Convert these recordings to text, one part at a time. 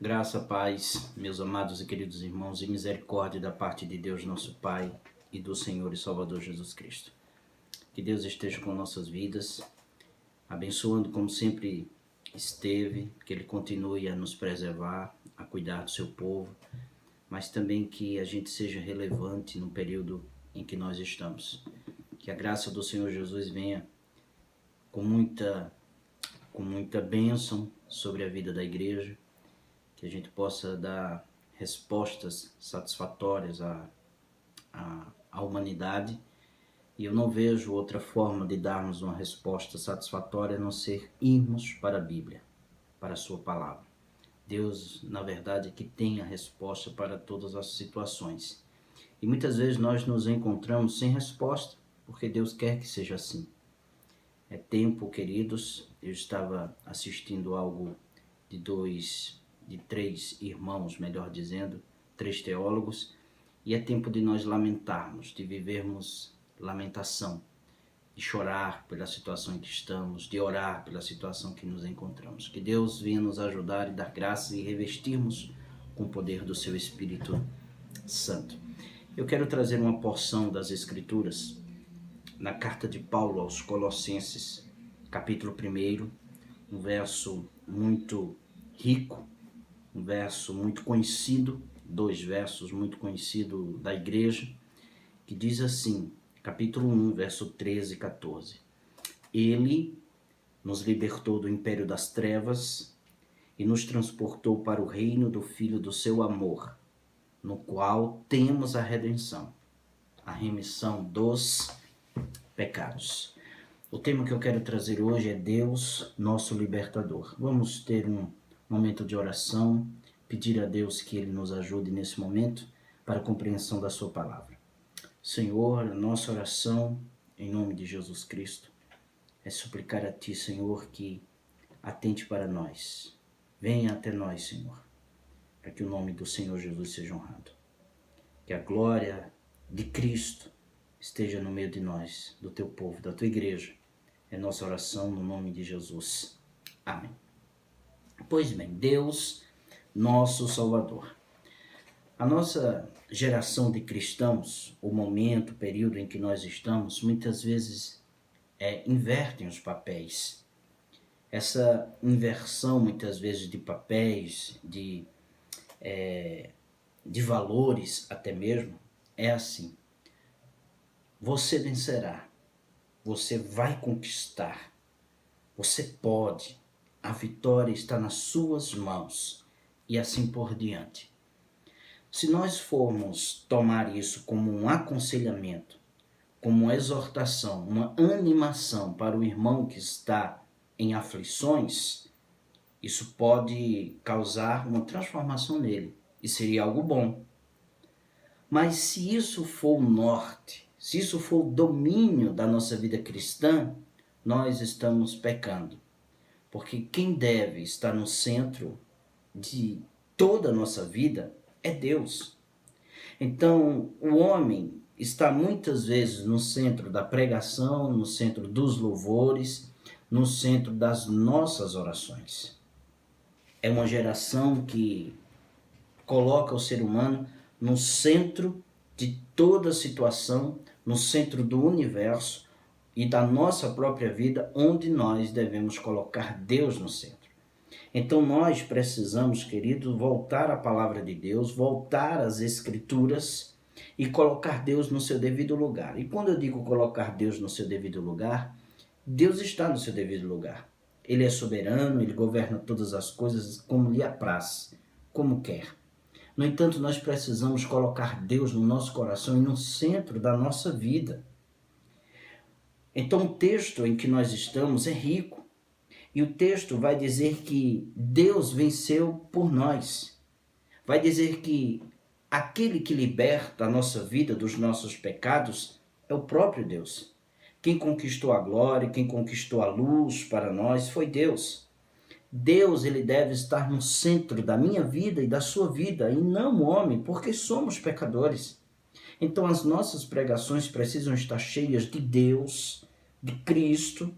Graça, paz, meus amados e queridos irmãos, e misericórdia da parte de Deus, nosso Pai, e do Senhor e Salvador Jesus Cristo. Que Deus esteja com nossas vidas, abençoando como sempre esteve, que Ele continue a nos preservar, a cuidar do seu povo, mas também que a gente seja relevante no período em que nós estamos. Que a graça do Senhor Jesus venha com muita bênção sobre a vida da igreja, que a gente possa dar respostas satisfatórias à humanidade. E eu não vejo outra forma de darmos uma resposta satisfatória a não ser irmos para a Bíblia, para a sua palavra. Deus, na verdade, é que tem a resposta para todas as situações. E muitas vezes nós nos encontramos sem resposta, porque Deus quer que seja assim. É tempo, queridos, eu estava assistindo algo de três irmãos, melhor dizendo, 3 teólogos, e é tempo de nós lamentarmos, de vivermos lamentação, de chorar pela situação em que estamos, de orar pela situação que nos encontramos. Que Deus venha nos ajudar e dar graça e revestirmos com o poder do seu Espírito Santo. Eu quero trazer uma porção das Escrituras na carta de Paulo aos Colossenses, capítulo 1, um verso muito rico, um verso muito conhecido, 2 versos muito conhecidos da igreja, que diz assim, capítulo 1, verso 13 e 14. Ele nos libertou do império das trevas e nos transportou para o reino do Filho do seu amor, no qual temos a redenção, a remissão dos pecados. O tema que eu quero trazer hoje é Deus, nosso libertador. Vamos ter um momento de oração, pedir a Deus que Ele nos ajude nesse momento para a compreensão da sua palavra. Senhor, a nossa oração, em nome de Jesus Cristo, é suplicar a Ti, Senhor, que atente para nós. Venha até nós, Senhor, para que o nome do Senhor Jesus seja honrado. Que a glória de Cristo esteja no meio de nós, do Teu povo, da Tua igreja. É nossa oração no nome de Jesus. Amém. Pois bem, Deus, nosso Salvador. A nossa geração de cristãos, o momento, o período em que nós estamos, muitas vezes invertem os papéis. Essa inversão, muitas vezes, de papéis, de valores até mesmo, é assim. Você vencerá, você vai conquistar, você pode, a vitória está nas suas mãos e assim por diante. Se nós formos tomar isso como um aconselhamento, como uma exortação, uma animação para o irmão que está em aflições, isso pode causar uma transformação nele e seria algo bom. Mas se isso for o norte, se isso for o domínio da nossa vida cristã, nós estamos pecando. Porque quem deve estar no centro de toda a nossa vida é Deus. Então, o homem está muitas vezes no centro da pregação, no centro dos louvores, no centro das nossas orações. É uma geração que coloca o ser humano no centro de toda a situação, no centro do universo e da nossa própria vida, onde nós devemos colocar Deus no centro. Então nós precisamos, queridos, voltar à palavra de Deus, voltar às Escrituras e colocar Deus no seu devido lugar. E quando eu digo colocar Deus no seu devido lugar, Deus está no seu devido lugar. Ele é soberano, Ele governa todas as coisas como lhe apraz, como quer. No entanto, nós precisamos colocar Deus no nosso coração e no centro da nossa vida. Então, o texto em que nós estamos é rico. E o texto vai dizer que Deus venceu por nós. Vai dizer que aquele que liberta a nossa vida dos nossos pecados é o próprio Deus. Quem conquistou a glória, quem conquistou a luz para nós foi Deus. Deus, ele deve estar no centro da minha vida e da sua vida, e não o homem, porque somos pecadores. Então as nossas pregações precisam estar cheias de Deus, de Cristo,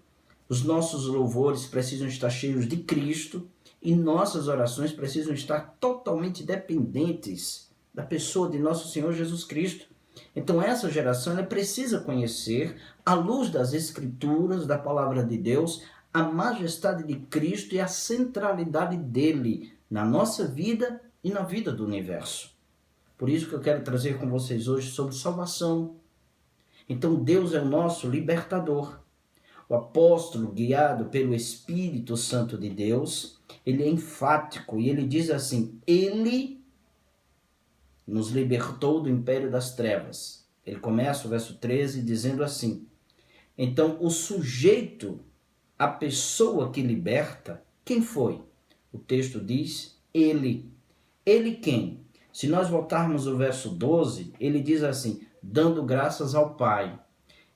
os nossos louvores precisam estar cheios de Cristo E nossas orações precisam estar totalmente dependentes da pessoa de nosso Senhor Jesus Cristo. Então essa geração ela precisa conhecer, à luz das Escrituras, da Palavra de Deus, a majestade de Cristo e a centralidade dele na nossa vida e na vida do universo. Por isso que eu quero trazer com vocês hoje sobre salvação. Então Deus é o nosso libertador. O apóstolo, guiado pelo Espírito Santo de Deus, ele é enfático e ele diz assim: ele nos libertou do império das trevas. Ele começa o verso 13 dizendo assim: então o sujeito, a pessoa que liberta, quem foi? O texto diz ele. Ele quem? Se nós voltarmos ao verso 12, ele diz assim: dando graças ao Pai.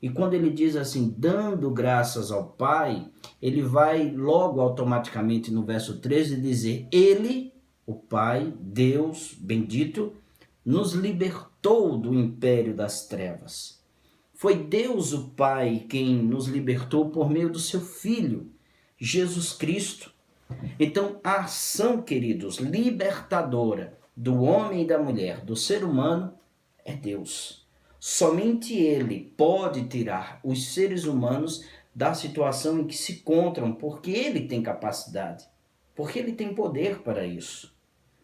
E quando ele diz assim, dando graças ao Pai, ele vai logo automaticamente no verso 13 dizer: ele, o Pai, Deus bendito, nos libertou do império das trevas. Foi Deus o Pai quem nos libertou por meio do seu Filho, Jesus Cristo. Então, a ação, queridos, libertadora do homem e da mulher, do ser humano, é Deus. Somente Ele pode tirar os seres humanos da situação em que se encontram, porque Ele tem capacidade, porque Ele tem poder para isso,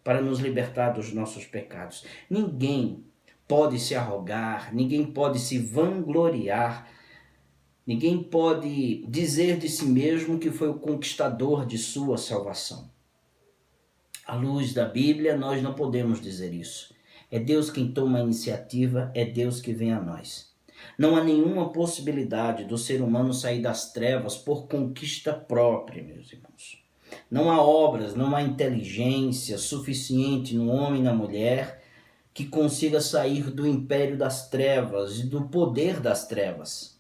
para nos libertar dos nossos pecados. Ninguém pode se arrogar, ninguém pode se vangloriar, ninguém pode dizer de si mesmo que foi o conquistador de sua salvação. À luz da Bíblia, nós não podemos dizer isso. É Deus quem toma a iniciativa, é Deus que vem a nós. Não há nenhuma possibilidade do ser humano sair das trevas por conquista própria, meus irmãos. Não há obras, não há inteligência suficiente no homem e na mulher que consiga sair do império das trevas e do poder das trevas.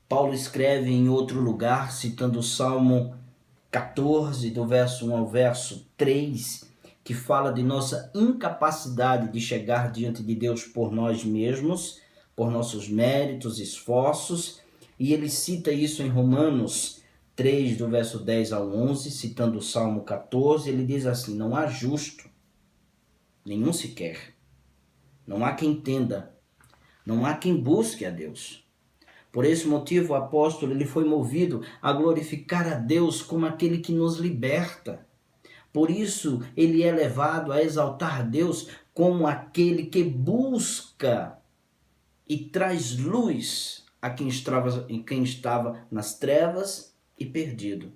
Paulo escreve em outro lugar, citando o Salmo 14, do verso 1 ao verso 3, que fala de nossa incapacidade de chegar diante de Deus por nós mesmos, por nossos méritos, esforços, e ele cita isso em Romanos 3, do verso 10 ao 11, citando o Salmo 14, ele diz assim: não há justo, nenhum sequer, não há quem entenda, não há quem busque a Deus. Por esse motivo, o apóstolo ele foi movido a glorificar a Deus como aquele que nos liberta. Por isso, ele é levado a exaltar Deus como aquele que busca e traz luz a quem estava nas trevas e perdido.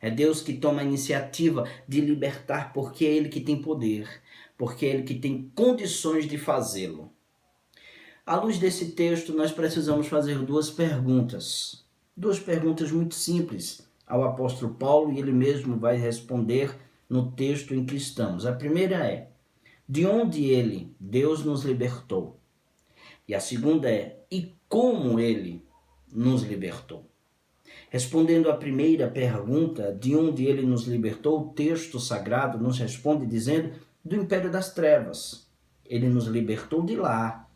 É Deus que toma a iniciativa de libertar, porque é Ele que tem poder, porque é Ele que tem condições de fazê-lo. À luz desse texto, nós precisamos fazer duas perguntas muito simples ao apóstolo Paulo, e ele mesmo vai responder no texto em que estamos. A primeira é: de onde ele, Deus, nos libertou? E a segunda é: e como ele nos libertou? Respondendo à primeira pergunta, de onde ele nos libertou, o texto sagrado nos responde dizendo: do império das trevas. Ele nos libertou de lá.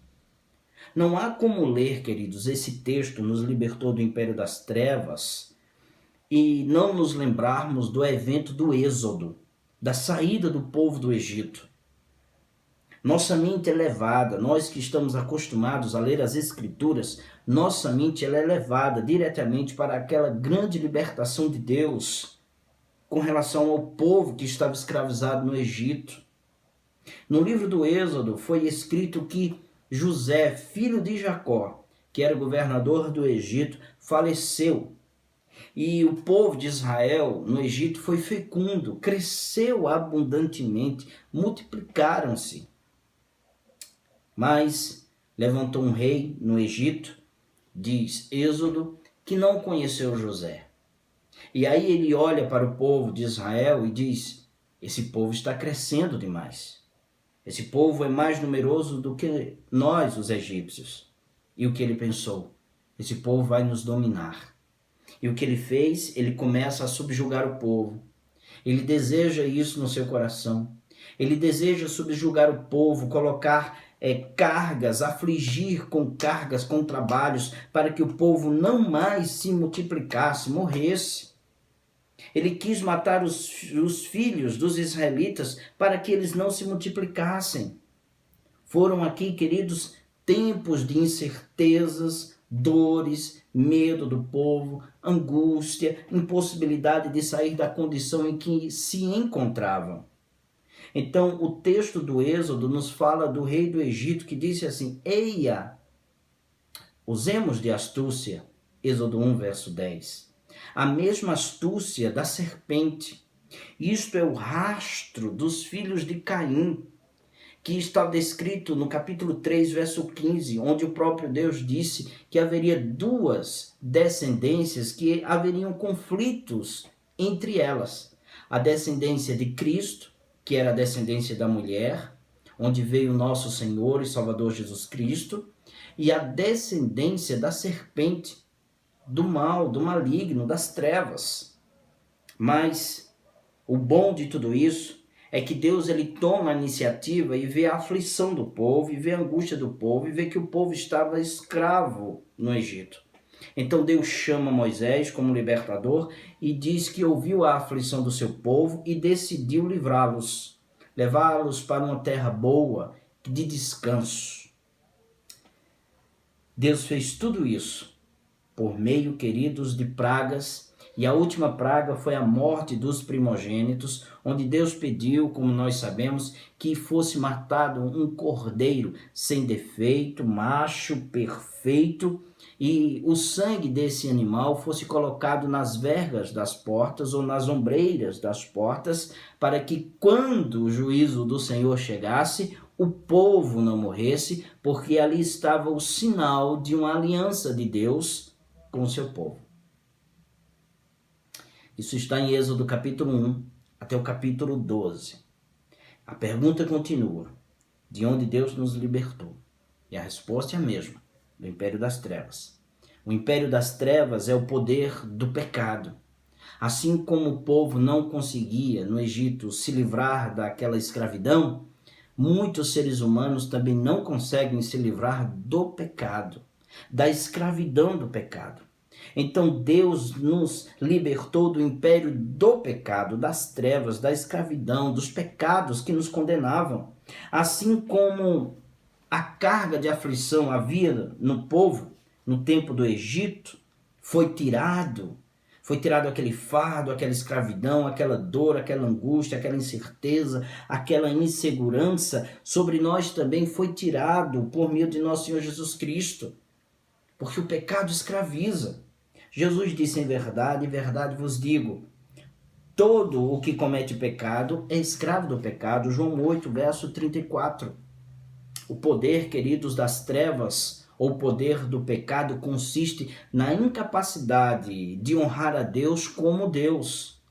Não há como ler, queridos, esse texto nos libertou do império das trevas e não nos lembrarmos do evento do Êxodo, da saída do povo do Egito. Nossa mente é levada, nós que estamos acostumados a ler as Escrituras, nossa mente ela é levada diretamente para aquela grande libertação de Deus com relação ao povo que estava escravizado no Egito. No livro do Êxodo foi escrito que José, filho de Jacó, que era governador do Egito, faleceu. E o povo de Israel no Egito foi fecundo, cresceu abundantemente, multiplicaram-se. Mas levantou um rei no Egito, diz Êxodo, que não conheceu José. E aí ele olha para o povo de Israel e diz: esse povo está crescendo demais. Esse povo é mais numeroso do que nós, os egípcios. E o que ele pensou? Esse povo vai nos dominar. E o que ele fez? Ele começa a subjugar o povo. Ele deseja isso no seu coração. Ele deseja subjugar o povo, colocar cargas, afligir com cargas, com trabalhos, para que o povo não mais se multiplicasse, morresse. Ele quis matar os filhos dos israelitas para que eles não se multiplicassem. Foram aqui, queridos, tempos de incertezas, dores, medo do povo, angústia, impossibilidade de sair da condição em que se encontravam. Então, o texto do Êxodo nos fala do rei do Egito que disse assim: eia, usemos de astúcia. Êxodo 1, verso 10. A mesma astúcia da serpente. Isto é o rastro dos filhos de Caim, que está descrito no capítulo 3, verso 15, onde o próprio Deus disse que haveria duas descendências que haveriam conflitos entre elas. A descendência de Cristo, que era a descendência da mulher, onde veio o nosso Senhor e Salvador Jesus Cristo, e a descendência da serpente, do mal, do maligno, das trevas. Mas o bom de tudo isso é que Deus ele toma a iniciativa e vê a aflição do povo, e vê a angústia do povo, e vê que o povo estava escravo no Egito. Então Deus chama Moisés como libertador e diz que ouviu a aflição do seu povo e decidiu livrá-los, levá-los para uma terra boa, de descanso. Deus fez tudo isso por meio, queridos, de pragas, e a última praga foi a morte dos primogênitos, onde Deus pediu, como nós sabemos, que fosse matado um cordeiro sem defeito, macho, perfeito, e o sangue desse animal fosse colocado nas vergas das portas ou nas ombreiras das portas, para que quando o juízo do Senhor chegasse, o povo não morresse, porque ali estava o sinal de uma aliança de Deus com o seu povo. Isso está em Êxodo capítulo 1 até o capítulo 12. A pergunta continua: de onde Deus nos libertou? E a resposta é a mesma, do império das trevas. O império das trevas é o poder do pecado. Assim como o povo não conseguia no Egito se livrar daquela escravidão, muitos seres humanos também não conseguem se livrar do pecado, da escravidão do pecado. Então Deus nos libertou do império do pecado, das trevas, da escravidão, dos pecados que nos condenavam. Assim como a carga de aflição havia no povo, no tempo do Egito, foi tirado aquele fardo, aquela escravidão, aquela dor, aquela angústia, aquela incerteza, aquela insegurança, sobre nós também foi tirado por meio de nosso Senhor Jesus Cristo. Porque o pecado escraviza. Jesus disse: em verdade vos digo, todo o que comete pecado é escravo do pecado. João 8, verso 34. O poder, queridos, das trevas, ou o poder do pecado, consiste na incapacidade de honrar a Deus como Deus.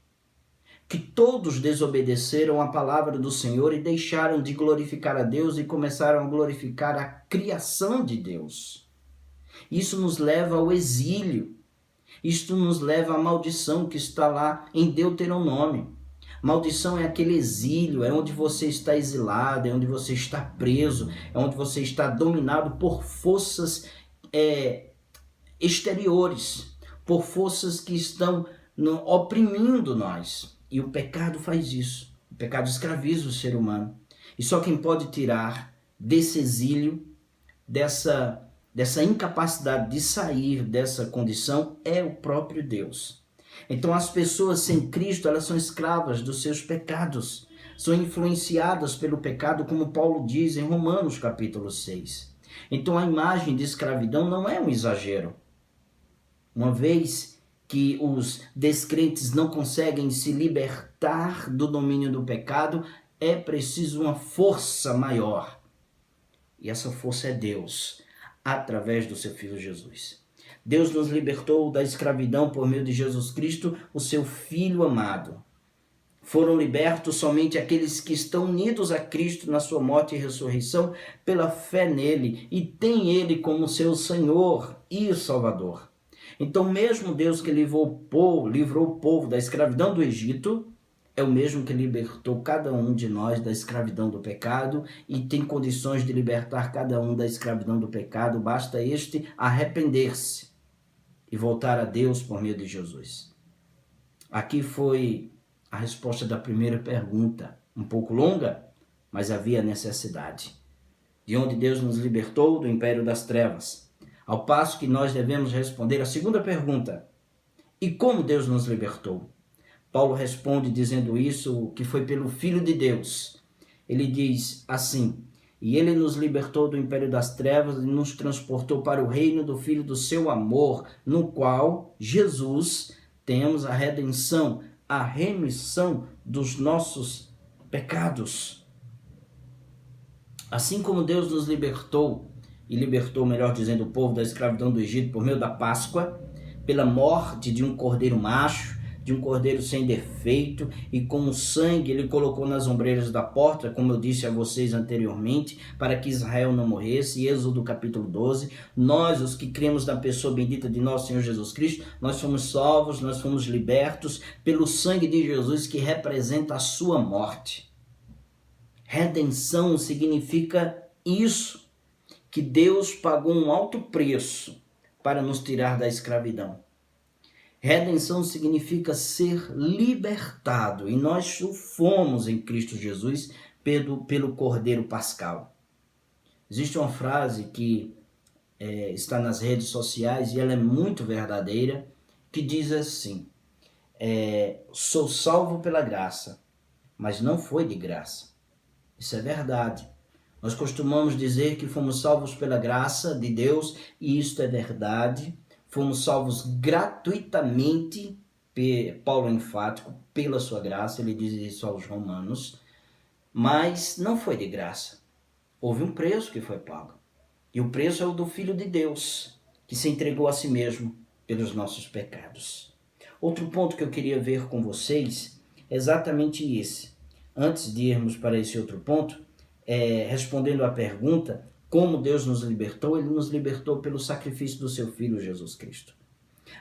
Que todos desobedeceram a palavra do Senhor e deixaram de glorificar a Deus e começaram a glorificar a criação de Deus. Isso nos leva ao exílio. Isto nos leva à maldição que está lá em Deuteronômio. Maldição é aquele exílio, é onde você está exilado, é onde você está preso, é onde você está dominado por forças exteriores, por forças que estão oprimindo nós. E o pecado faz isso. O pecado escraviza o ser humano. E só quem pode tirar desse exílio, dessa incapacidade de sair dessa condição é o próprio Deus. Então as pessoas sem Cristo, elas são escravas dos seus pecados, são influenciadas pelo pecado, como Paulo diz em Romanos capítulo 6. Então a imagem de escravidão não é um exagero. Uma vez que os descrentes não conseguem se libertar do domínio do pecado, é preciso uma força maior. E essa força é Deus, através do seu Filho Jesus. Deus nos libertou da escravidão por meio de Jesus Cristo, o seu Filho amado. Foram libertos somente aqueles que estão unidos a Cristo na sua morte e ressurreição pela fé nele e têm ele como seu Senhor e Salvador. Então, mesmo Deus que livrou o povo da escravidão do Egito, é o mesmo que libertou cada um de nós da escravidão do pecado e tem condições de libertar cada um da escravidão do pecado. Basta este arrepender-se e voltar a Deus por meio de Jesus. Aqui foi a resposta da primeira pergunta, um pouco longa, mas havia necessidade. De onde Deus nos libertou? Do império das trevas. Ao passo que nós devemos responder a segunda pergunta: e como Deus nos libertou? Paulo responde dizendo isso, que foi pelo Filho de Deus. Ele diz assim: e ele nos libertou do império das trevas e nos transportou para o reino do Filho do seu amor, no qual, Jesus, temos a redenção, a remissão dos nossos pecados. Assim como Deus nos libertou, e libertou, melhor dizendo, o povo da escravidão do Egito por meio da Páscoa, pela morte de um cordeiro macho, de um cordeiro sem defeito, e com o sangue ele colocou nas ombreiras da porta, como eu disse a vocês anteriormente, para que Israel não morresse. Êxodo capítulo 12, nós, os que cremos na pessoa bendita de nosso Senhor Jesus Cristo, nós fomos salvos, nós fomos libertos pelo sangue de Jesus, que representa a sua morte. Redenção significa isso, que Deus pagou um alto preço para nos tirar da escravidão. Redenção significa ser libertado, e nós o fomos em Cristo Jesus pelo Cordeiro Pascal. Existe uma frase que está nas redes sociais e ela é muito verdadeira, que diz assim: sou salvo pela graça, mas não foi de graça. Isso é verdade. Nós costumamos dizer que fomos salvos pela graça de Deus, e isto é verdade. Fomos salvos gratuitamente, Paulo é enfático, pela sua graça, ele diz isso aos romanos, mas não foi de graça. Houve um preço que foi pago, e o preço é o do Filho de Deus, que se entregou a si mesmo pelos nossos pecados. Outro ponto que eu queria ver com vocês é exatamente esse. Antes de irmos para esse outro ponto, respondendo à pergunta, como Deus nos libertou, ele nos libertou pelo sacrifício do seu Filho Jesus Cristo.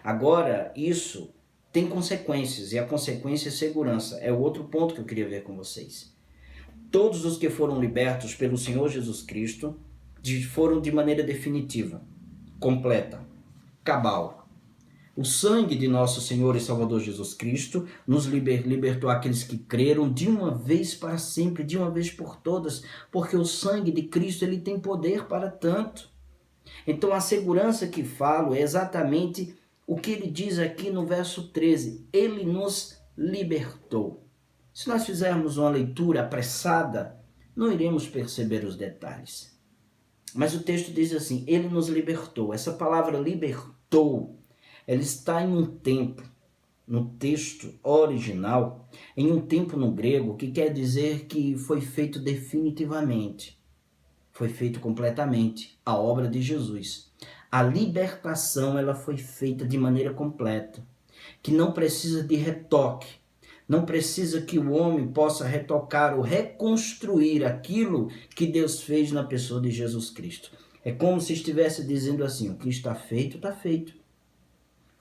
Agora, isso tem consequências, e a consequência é segurança. É o outro ponto que eu queria ver com vocês. Todos os que foram libertos pelo Senhor Jesus Cristo foram de maneira definitiva, completa, cabal. O sangue de nosso Senhor e Salvador Jesus Cristo nos libertou aqueles que creram de uma vez para sempre, de uma vez por todas, porque o sangue de Cristo ele tem poder para tanto. Então a segurança que falo é exatamente o que ele diz aqui no verso 13. Ele nos libertou. Se nós fizermos uma leitura apressada, não iremos perceber os detalhes. Mas o texto diz assim: ele nos libertou. Essa palavra libertou, ela está em um tempo, no texto original, em um tempo no grego, que quer dizer que foi feito definitivamente, foi feito completamente, a obra de Jesus. A libertação, ela foi feita de maneira completa, que não precisa de retoque, não precisa que o homem possa retocar ou reconstruir aquilo que Deus fez na pessoa de Jesus Cristo. É como se estivesse dizendo assim: o que está feito, está feito.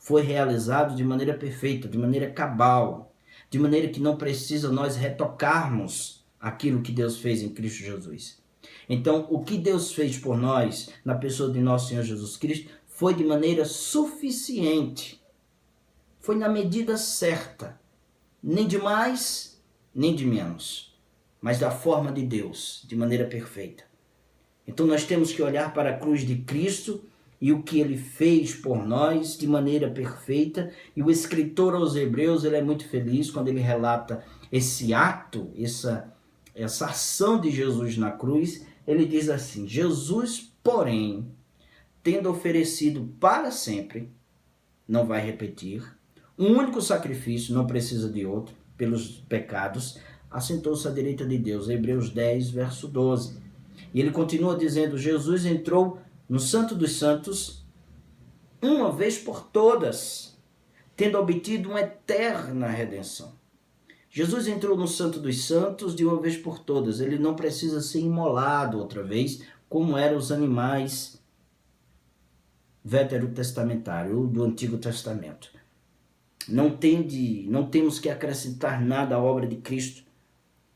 Foi realizado de maneira perfeita, de maneira cabal, de maneira que não precisa nós retocarmos aquilo que Deus fez em Cristo Jesus. Então, o que Deus fez por nós, na pessoa de nosso Senhor Jesus Cristo, foi de maneira suficiente. Foi na medida certa. Nem de mais, nem de menos. Mas da forma de Deus, de maneira perfeita. Então, nós temos que olhar para a cruz de Cristo e o que ele fez por nós de maneira perfeita. E o escritor aos Hebreus, ele é muito feliz quando ele relata esse ato, essa ação de Jesus na cruz. Ele diz assim: Jesus, porém, tendo oferecido para sempre, não vai repetir, um único sacrifício, não precisa de outro, pelos pecados, assentou-se à direita de Deus. Hebreus 10, verso 12. E ele continua dizendo: Jesus entrou no Santo dos Santos uma vez por todas, tendo obtido uma eterna redenção. Jesus entrou no Santo dos Santos de uma vez por todas. Ele não precisa ser imolado outra vez, como eram os animais veterotestamentários ou do Antigo Testamento. Não temos que acrescentar nada à obra de Cristo,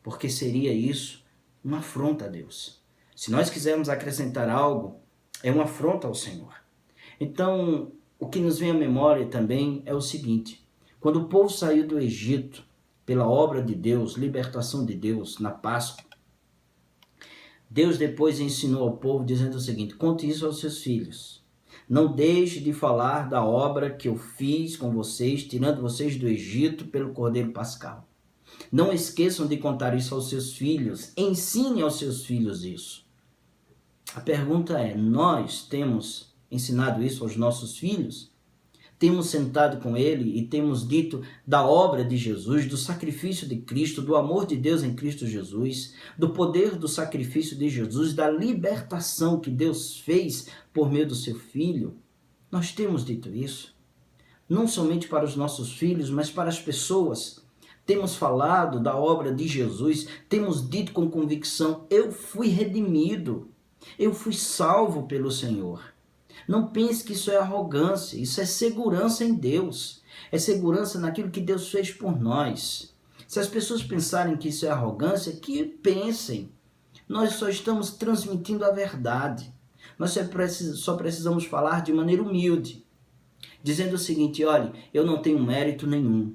porque seria isso uma afronta a Deus. Se nós quisermos acrescentar algo, é uma afronta ao Senhor. Então, o que nos vem à memória também é o seguinte: Quando o povo saiu do Egito, pela obra de Deus, libertação de Deus, na Páscoa, Deus depois ensinou ao povo dizendo o seguinte: conte isso aos seus filhos. Não deixe de falar da obra que eu fiz com vocês, tirando vocês do Egito pelo Cordeiro Pascal. Não esqueçam de contar isso aos seus filhos. Ensine aos seus filhos isso. A pergunta é: nós temos ensinado isso aos nossos filhos? Temos sentado com ele e temos dito da obra de Jesus, do sacrifício de Cristo, do amor de Deus em Cristo Jesus, do poder do sacrifício de Jesus, da libertação que Deus fez por meio do seu Filho? Nós temos dito isso, não somente para os nossos filhos, mas para as pessoas. Temos falado da obra de Jesus, temos dito com convicção: eu fui redimido, eu fui salvo pelo Senhor. Não pense que isso é arrogância, isso é segurança em Deus. É segurança naquilo que Deus fez por nós. Se as pessoas pensarem que isso é arrogância, que pensem. Nós só estamos transmitindo a verdade. Nós só precisamos falar de maneira humilde, dizendo o seguinte: olha, eu não tenho mérito nenhum.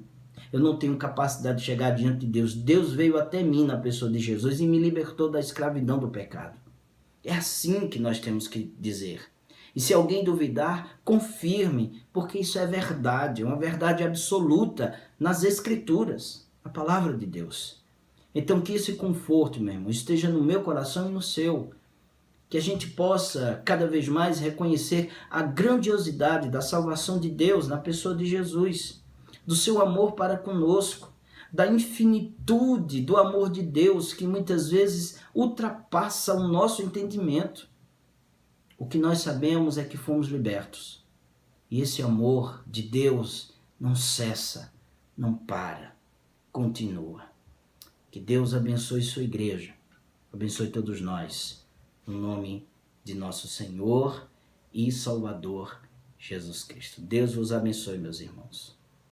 Eu não tenho capacidade de chegar diante de Deus. Deus veio até mim na pessoa de Jesus e me libertou da escravidão do pecado. É assim que nós temos que dizer. E se alguém duvidar, confirme, porque isso é verdade, é uma verdade absoluta nas Escrituras, a palavra de Deus. Então que esse conforto, meu irmão, esteja no meu coração e no seu. Que a gente possa cada vez mais reconhecer a grandiosidade da salvação de Deus na pessoa de Jesus, do seu amor para conosco, da infinitude do amor de Deus que muitas vezes ultrapassa o nosso entendimento. O que nós sabemos é que fomos libertos. E esse amor de Deus não cessa, não para, continua. Que Deus abençoe sua igreja, abençoe todos nós, no nome de nosso Senhor e Salvador Jesus Cristo. Deus vos abençoe, meus irmãos.